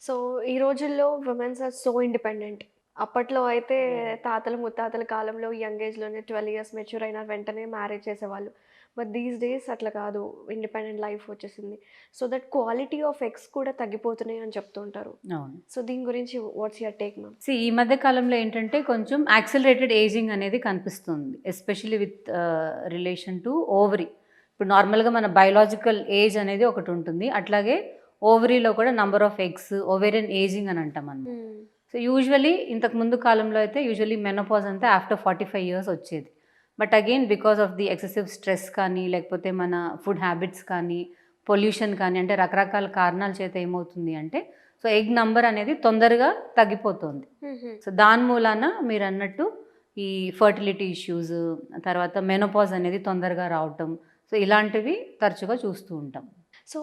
So, ఈ రోజుల్లో womens are so independent. అప్పట్లో అయితే అవును. తాతలు, ముత్తాతల కాలంలో యంగ్ ఏజ్‌లోనే 12 ఇయర్స్ మెచ్యూర్ అయిన వెంటనే మ్యారేజ్ చేసేవాళ్ళు. బట్ దీస్ డేస్ అట్లా కాదు. ఇండిపెండెంట్ లైఫ్ వచ్చేసింది. So, that quality of eggs కూడా తగ్గిపోతున్నాయి అని చెప్తూ ఉంటారు. అవును. సో, దీని గురించి వాట్స్ యువర్ టేక్ మ్యామ్? ఈ మధ్య కాలంలో ఏంటంటే కొంచెం యాక్సిలరేటెడ్ ఏజింగ్ అనేది కనిపిస్తుంది. Especially with relation to ovary. ఇప్పుడు నార్మల్‌గా మన బయోలాజికల్ ఏజ్ అనేది ఒకటుంటుంది. అట్లాగే ఓవరీలో కూడా number of eggs, ovarian ageing అని అంటామనమాట. హ్మ్. సో, యూజువల్లీ ఇంతకు ముందు కాలంలో అయితే యూజువల్లీ మెనోపాజ్ అంతా ఆఫ్టర్ 45 ఇయర్స్ వచ్చేది. But again because of the excessive stress కానీ, లేకపోతే మన ఫుడ్ హ్యాబిట్స్ కానీ, పొల్యూషన్ కానీ అంటే రకరకాల కారణాల చేత ఏమవుతుంది అంటే సో, ఎగ్ నంబర్ అనేది తొందరగా తగ్గిపోతుంది. హుహు. సో, దాని మూలాన మీరన్నట్టు ఈ ఫర్టిలిటీ ఇష్యూస్, తర్వాత మెనోపాజ్ అనేది తొందరగా రావటం. సో, ఇలాంటివి తరచుగా చూస్తూ ఉంటాం. So,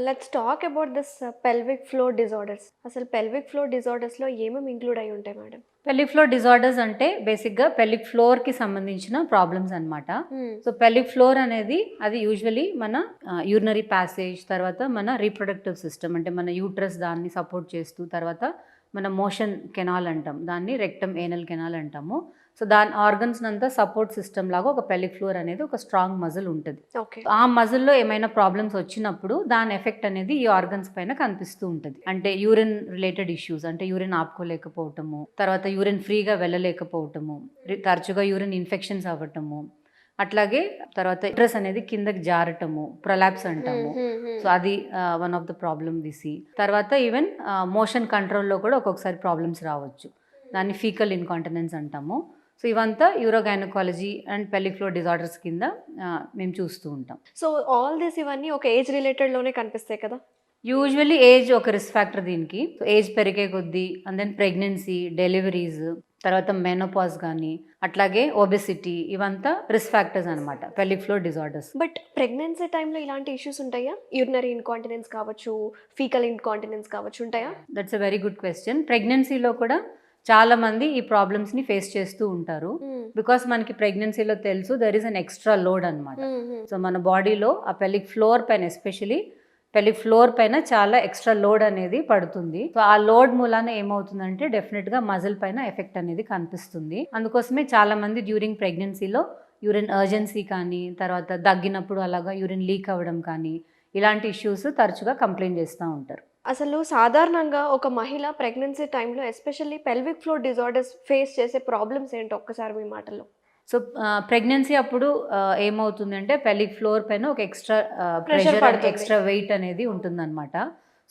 let's talk about this pelvic floor disorders. అసలు పెల్విక్ ఫ్లోర్ డిజార్డర్స్‌లో ఏమేమి ఇంక్లూడ్ అయ్యి ఉంటాయి మేడం? పెల్విక్ ఫ్లోర్ డిజార్డర్స్ అంటే బేసిక్‌గా పెల్విక్ ఫ్లోర్‌కి సంబంధించిన ప్రాబ్లమ్స్ అనమాట. హ్మ్. సో, పెల్విక్ ఫ్లోర్ అనేది అది యూజువల్లీ మన యూరినరీ ప్యాసేజ్, తర్వాత మన రీప్రొడక్టివ్ సిస్టమ్ అంటే మన యూట్రస్ దాన్ని సపోర్ట్ చేస్తూ, తర్వాత మన మోషన్ కెనాల్ అంటాం. దాన్ని రెక్టమ్ ఏనల్ కెనాల్ అంటాము. సో, దాని ఆర్గన్స్‌నంతా సపోర్ట్ సిస్టమ్ లాగా ఒక పెల్విక్ ఫ్లోర్ అనేది ఒక స్ట్రాంగ్ మజిల్ ఉంటది. ఓకే. ఆ మజిల్‌లో ఏమైనా ప్రాబ్లమ్స్ వచ్చినప్పుడు దాని ఎఫెక్ట్ అనేది ఈ ఆర్గన్స్ పైన కనిపిస్తూ ఉంటది. అంటే యూరిన్ రిలేటెడ్ ఇష్యూస్ అంటే యూరిన్ ఆపుకోలేకపోవటము, తర్వాత యూరిన్ ఫ్రీగా వెళ్ళలేకపోవటము, తరచుగా యూరిన్ ఇన్ఫెక్షన్స్ అవ్వటము, అట్లాగే తర్వాత యూట్రస్ అనేది కిందకి జారటము, ప్రొలాప్స్ హ్మ్. అంటాము. హ్మ్. హ్మ్. సో, అది one of the problem we see. తర్వాత ఈవెన్ మోషన్ కంట్రోల్‌లో కూడా ఒక్కొక్కసారి ప్రాబ్లమ్స్ రావచ్చు. దాన్ని ఫీకల్ ఇన్‌కాంటినెన్స్ అంటాము. సో, ఇవంతా యూరోగైనకాలజీ అండ్ పెల్విక్ ఫ్లోర్ డిజార్డర్స్ కింద మేము చూస్తూ ఉంటాం. సో, ఆల్ దిస్ ఇవన్నీ ఒక ఏజ్ రిలేటెడ్‌లోనే కనిపిస్తాయి కదా! యూజువల్లీ ఏజ్ ఒక రిస్క్ ఫ్యాక్టర్ దీనికి. ఏజ్ పెరిగే కొద్దీ అండ్ దెన్ ప్రెగ్నెన్సీ, డెలివరీస్, తర్వాత మెనోపాజ్ గానీ, అట్లాగే ఒబెసిటీ ఇవంతా రిస్క్ ఫ్యాక్టర్స్ అనమాట. Pelvic floor disorders. But pregnancy టైమ్‌లో ఇలాంటి ఇష్యూస్ ఉంటాయా? యూరినరీ ఇన్‌కాంటినెన్స్ కావచ్చు, ఫీకల్ ఇన్‌కాంటినెన్స్ కావచ్చు ఉంటాయా? That's a very good question. ప్రెగ్నెన్సీలో కూడా చాలామంది ఈ ప్రాబ్లమ్స్‌ని ఫేస్ చేస్తూ ఉంటారు. హ్మ్. బికాస్ మనకి ప్రెగ్నెన్సీలో తెలుసు there is an extra load అనమాట. హ్మ్. హ్మ్. సో, మన బాడీలో ఆ పెల్విక్ ఫ్లోర్ పైన ఎస్పెషల్లీ పెల్విక్ ఫ్లోర్ పైన చాలా ఎక్స్‌ట్రా లోడ్ అనేది పడుతుంది. సో, ఆ లోడ్ మూలాన ఏమవుతుందంటే డెఫినిట్‌గా మజిల్ పైన ఎఫెక్ట్ అనేది కనిపిస్తుంది. అందుకోసమే చాలామంది డ్యూరింగ్ ప్రెగ్నెన్సీలో యూరిన్ అర్జెన్సీ కానీ, తర్వాత దగ్గినప్పుడు అలాగా యూరిన్ లీక్ అవ్వడం కానీ, ఇలాంటి ఇష్యూస్ తరచుగా కంప్లెయింట్ చేస్తా ఉంటారు. అసలు సాధారణంగా ఒక మహిళ ప్రెగ్నెన్సీ టైమ్‌లో especially pelvic floor disorders face చేసే ప్రాబ్లమ్స్ ఏంటో ఒక్కసారి మీ మాటల్లో? సో, ప్రెగ్నెన్సీ అప్పుడు ఏమవుతుందంటే పెల్విక్ ఫ్లోర్ పైన ఒక ఎక్స్‌ట్రా ప్రెషర్ ప్రెషర్ అండ్ పడుతుంది. ఎక్స్‌ట్రా వెయిట్ అనేది ఉంటుందనమాట.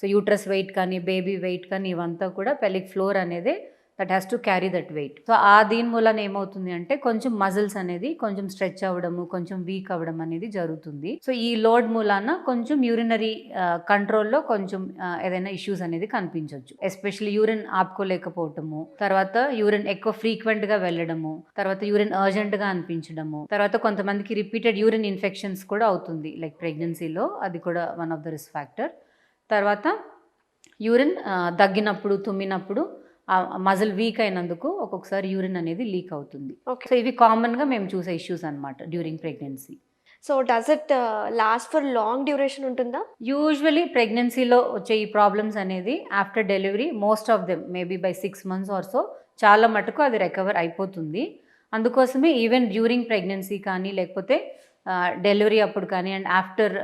సో, యూట్రస్ వెయిట్ కానీ, బేబీ వెయిట్ కానీ ఇవంతా కూడా పెల్విక్ ఫ్లోర్ అనేదే that has to carry that weight. So, దీని మూలాన ఏమవుతుంది అంటే కొంచెం మజిల్స్ అనేది కొంచెం స్ట్రెచ్ అవ్వడము, కొంచెం వీక్ అవ్వడం అనేది జరుగుతుంది. సో, ఈ లోడ్ మూలాన కొంచెం యూరినరీ కంట్రోల్‌లో కొంచెం ఏదైనా ఇష్యూస్ అనేది కనిపించొచ్చు. ఎస్పెషల్లీ యూరిన్ ఆపుకోలేకపోవటము, తర్వాత యూరిన్ ఎక్కువ ఫ్రీక్వెంట్‌గా వెళ్ళడము, తర్వాత యూరిన్ అర్జెంట్‌గా అనిపించడము, తర్వాత కొంతమందికి రిపీటెడ్ యూరిన్ ఇన్ఫెక్షన్స్ కూడా అవుతుంది. లైక్ ప్రెగ్నెన్సీలో అది కూడా one of the risk factor. తర్వాత యూరిన్ దగ్గినప్పుడు, తుమ్మినప్పుడు మజిల్ వీక్ అయినందుకు ఒక్కొక్కసారి యూరిన్ అనేది లీక్ అవుతుంది. ఓకే. సో, ఇవి కామన్‌గా మేము చూసే ఇష్యూస్ అనమాట during pregnancy. So, does it last for long duration ఉంటుందా? యూజువల్లీ ప్రెగ్నెన్సీలో వచ్చే ఈ ప్రాబ్లమ్స్ అనేది after delivery most of them maybe by 6 months or so చాలా మటుకు అది రికవర్ అయిపోతుంది. అందుకోసమే ఈవెన్ డ్యూరింగ్ ప్రెగ్నెన్సీ కానీ, లేకపోతే డెలివరీ అప్పుడు కానీ అండ్ ఆఫ్టర్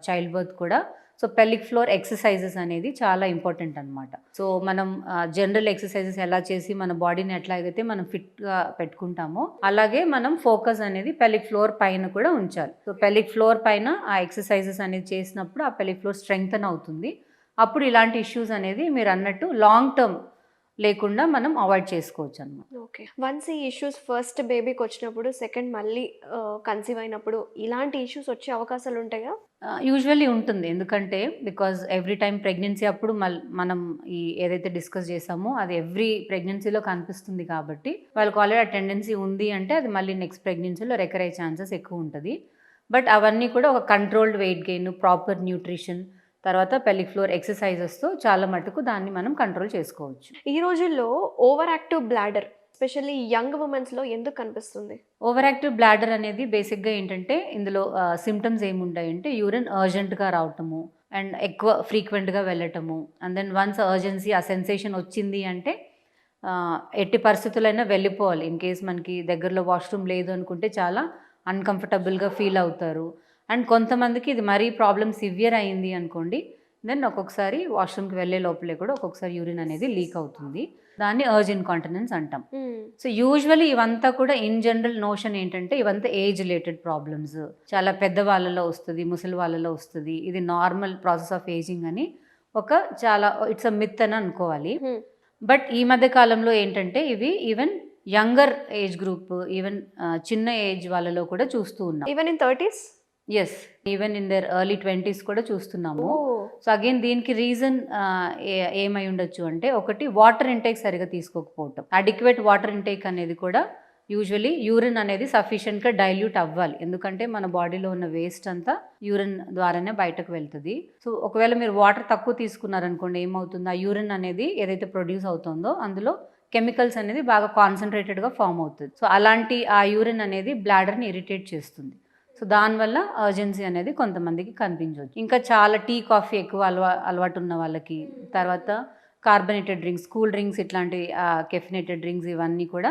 చైల్డ్ బర్త్ కూడా సో, పెల్విక్ ఫ్లోర్ ఎక్సర్‌సైజెస్ అనేది చాలా ఇంపార్టెంట్ అనమాట. సో, మనం జనరల్ ఎక్సర్‌సైజెస్ ఎలా చేసి మన బాడీని ఎట్లాగైతే మనం ఫిట్‌గా పెట్టుకుంటామో, అలాగే మనం ఫోకస్ అనేది పెల్విక్ ఫ్లోర్ పైన కూడా ఉంచాలి. సో, పెల్విక్ ఫ్లోర్ పైన ఆ ఎక్సర్‌సైజెస్ అనేది చేసినప్పుడు ఆ పెల్విక్ ఫ్లోర్ స్ట్రెంగ్తెన్ అవుతుంది. అప్పుడు ఇలాంటి ఇష్యూస్ అనేది మీరన్నట్టు లాంగ్ టర్మ్ లేకుండా మనం అవాయిడ్ చేసుకోవచ్చనమాట. ఓకే. వన్స్ ఈ ఇష్యూస్ ఫస్ట్ బేబీకొచ్చినప్పుడు, సెకండ్ మళ్ళీ కన్సీవ్ అయినప్పుడు ఇలాంటి ఇష్యూస్ వచ్చే అవకాశాలుంటాయా? యూజువల్లీ ఉంటుంది. ఎందుకంటే బికాజ్ ఎవ్రీ టైమ్ ప్రెగ్నెన్సీ అప్పుడు మనం ఈ ఏదైతే డిస్కస్ చేసామో అది ఎవ్రీ ప్రెగ్నెన్సీలో కనిపిస్తుంది కాబట్టి వాళ్ళకి ఆల్రెడీ ఆ టెండెన్సీ ఉంది అంటే అది మళ్ళీ నెక్స్ట్ ప్రెగ్నెన్సీలో రికర్ అయ్యే ఛాన్సెస్ ఎక్కువుంటది. బట్ అవన్నీ కూడా ఒక controlled weight gain, proper nutrition, తర్వాత పెల్విక్ ఫ్లోర్ ఎక్సర్‌సైజెస్‌తో చాలా మటుకు దాన్ని మనం కంట్రోల్ చేసుకోవచ్చు. ఈ రోజుల్లో over active bladder especially young వుమెన్స్‌లో ఎందుకు కనిపిస్తుంది? ఓవర్ యాక్టివ్ బ్లాడర్ అనేది బేసిక్‌గా ఏంటంటే ఇందులో సింప్టమ్స్ ఏముంటాయంటే యూరిన్ అర్జెంట్‌గా రావటము, అండ్ ఎక్కువ ఫ్రీక్వెంట్గా వెళ్ళటము. అండ్ దెన్ వన్స్ అర్జెన్సీ ఆ సెన్సేషన్ వచ్చింది అంటే ఎట్టి పరిస్థితులైనా వెళ్ళిపోవాలి. ఇన్ కేస్ మనకి దగ్గరలో వాష్రూమ్ లేదు అనుకుంటే చాలా అన్‌కంఫర్టబుల్‌గా ఫీల్ అవుతారు. అండ్ కొంతమందికి ఇది మరీ ప్రాబ్లమ్ సివియర్ అయింది అనుకోండి, దెన్ ఒక్కొక్కసారి వాష్రూమ్‌కి వెళ్ళే లోపలే కూడా ఒక్కొక్కసారి యూరిన్ అనేది లీక్ అవుతుంది. దాన్ని అర్జ్ ఇన్‌కాంటినెన్స్ అంటాం. హ్మ్. సో యూజువల్లీ ఇవంతా కూడా ఇన్ జనరల్ నోషన్ ఏంటంటే ఇవంతా ఏజ్ రిలేటెడ్ ప్రాబ్లమ్స్. చాలా పెద్ద వాళ్ళలో వస్తది, ముసలి వాళ్ళలో వస్తది. ఇది నార్మల్ ప్రాసెస్ ఆఫ్ ఏజింగ్ అని ఒక చాలా ఇట్స్ ఎ మిత్ అని అనుకోవాలి. హ్మ్. బట్ ఈ మధ్య కాలంలో ఏంటంటే ఇవి even younger age group, even చిన్న ఏజ్ వాళ్ళలో కూడా చూస్తూ ఉన్నాం. Even in 30s? Yes. Even in there early 20s కూడా చూస్తున్నాము. ఓహ్! సో, అగైన్ దీనికి రీజన్ ఏమై ఉండొచ్చు అంటే, ఒకటి వాటర్ ఇంటేక్ సరిగ్గా తీసుకోకపోవటం. అడిక్వేట్ వాటర్ ఇంటేక్ అనేది కూడా యూజువల్లీ యూరిన్ అనేది సఫిషియెంట్‌గా డైల్యూట్ అవ్వాలి. ఎందుకంటే మన బాడీలో ఉన్న వేస్ట్ అంతా యూరిన్ ద్వారానే బయటకు వెళ్తది. సో, ఒకవేళ మీరు వాటర్ తక్కువ తీసుకున్నారనుకోండి ఏమవుతుంది, ఆ యూరిన్ అనేది ఏదైతే ప్రొడ్యూస్ అవుతుందో అందులో కెమికల్స్ అనేది బాగా కాన్సంట్రేటెడ్‌గా ఫార్మ్ అవుతది. సో, అలాంటి ఆ యూరిన్ అనేది బ్లాడర్‌ని ఇరిటేట్ చేస్తుంది. సో, దానివల్ల అర్జెన్సీ అనేది కొంతమందికి కనిపించొచ్చు. ఇంకా చాలా టీ, కాఫీ ఎక్కువ అలవాటు ఉన్న వాళ్ళకి, తర్వాత కార్బనేటెడ్ డ్రింక్స్, కూల్ డ్రింక్స్ ఇట్లాంటి కెఫినేటెడ్ డ్రింక్స్ ఇవన్నీ కూడా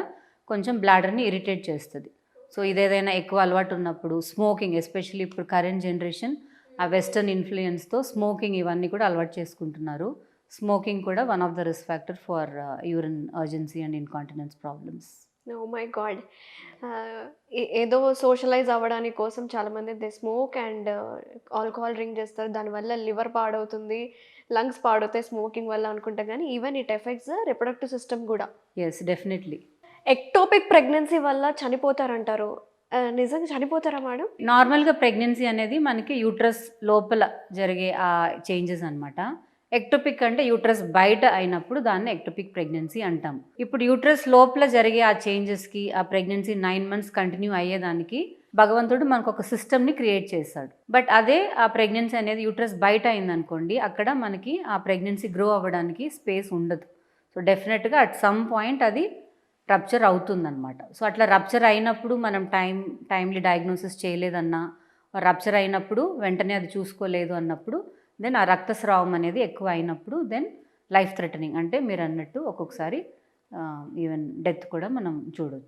కొంచెం బ్లాడర్‌ని ఇరిటేట్ చేస్తది. సో, ఇదేదైనా ఎక్కువ అలవాటు ఉన్నప్పుడు స్మోకింగ్, ఎస్పెషల్లీ ఇప్పుడు కరెంట్ జనరేషన్ ఆ వెస్టర్న్ ఇన్‌ఫ్లూయెన్స్‌తో స్మోకింగ్ ఇవన్నీ కూడా అలవాటు చేసుకుంటున్నారు. స్మోకింగ్ కూడా one of the risk factor for urine urgency and incontinence problems. Oh my God! ఏదో సోషలైజ్ అవ్వడానికి కోసం చాలామంది they smoke and alcohol drink చేస్తారు. దానివల్ల లివర్ పాడవుతుంది, లంగ్స్ పాడవుతాయి స్మోకింగ్ వల్ల అనుకుంటాం గానీ, even it affects the reproductive system గూడా. Yes, definitely. ఎక్టోపిక్ ప్రెగ్నెన్సీ వల్ల చనిపోతారంటారు. నిజంగా చనిపోతారా మేడం? నార్మల్‌గా ప్రెగ్నెన్సీ అనేది మనకి యూట్రస్ లోపల జరిగే చేంజెస్ అనమాట. ఎక్టోపిక్ అంటే యూట్రస్ బయట అయినప్పుడు దాన్ని ఎక్టోపిక్ ప్రెగ్నెన్సీ అంటాం. ఇప్పుడు యూట్రస్ లోపల జరిగే ఆ చేంజెస్‌కి ఆ ప్రెగ్నెన్సీ 9 మంత్స్ కంటిన్యూ అయ్యేదానికి భగవంతుడు మనకొక సిస్టమ్‌ని క్రియేట్ చేశాడు. బట్ అదే ఆ ప్రెగ్నెన్సీ అనేది యూట్రస్ బయట అయిందనుకోండి, అక్కడ మనకి ఆ ప్రెగ్నెన్సీ గ్రో అవ్వడానికి స్పేస్ ఉండదు. సో, డెఫినెట్‌గా అట్ సమ్ పాయింట్ అది రప్చర్ అవుతుందనమాట. సో, అట్లా రప్చర్ అయినప్పుడు మనం టైమ్‌లీ డయాగ్నోసిస్ చేయలేదన్నా, రప్చర్ అయినప్పుడు వెంటనే అది చూసుకోలేదు అన్నప్పుడు, దెన్ ఆ రక్తస్రావం అనేది ఎక్కువ అయినప్పుడు దెన్ లైఫ్ థ్రెటనింగ్ అంటే మీరన్నట్టు ఒక్కొక్కసారి ఈవెన్ డెత్ కూడా మనం చూడొచ్చు.